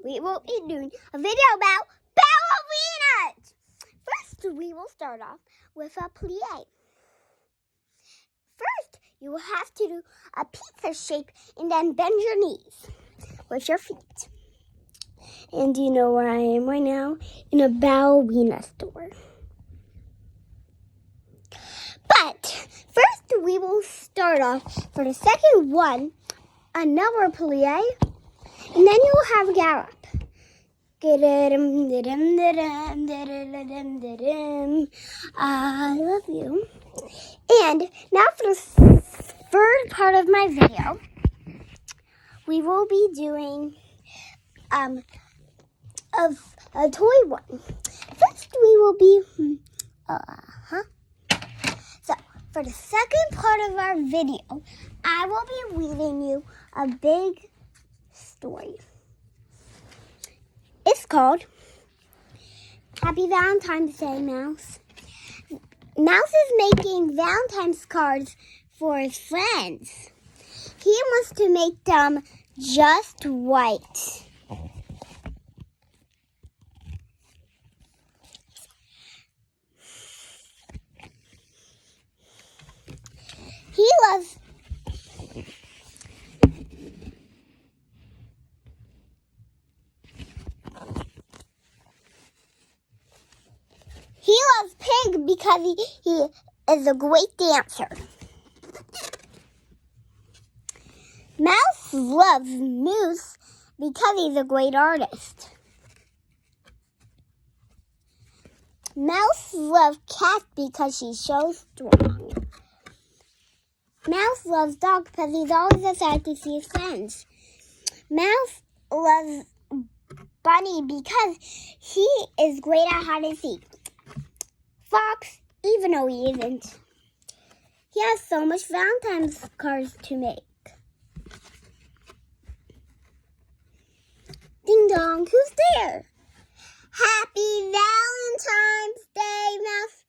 we will be doing a video about ballerinas. First, we will start off with a plie. First, you will have to do a pizza shape and then bend your knees with your feet. And you know where I am right now? In a ballerina store. But first, we will start off for the second one, another plie, and then you will have a gallop. I love you. And now for the third part of my video, we will be doing a toy one. First, we will be So, for the second part of our video, I will be reading you a big story. It's called Happy Valentine's Day, Mouse. Mouse is making Valentine's cards for his friends. He wants to make them just white. He loves pink because he is a great dancer. Mouse loves Moose because he's a great artist. Mouse loves Cat because she's so strong. Mouse loves Dog because he's always excited to see his friends. Mouse loves Bunny because he is great at hide and seek. Fox, even though he isn't, he has so much Valentine's cards to make. Ding dong, who's there? Happy Valentine's Day, Mouse.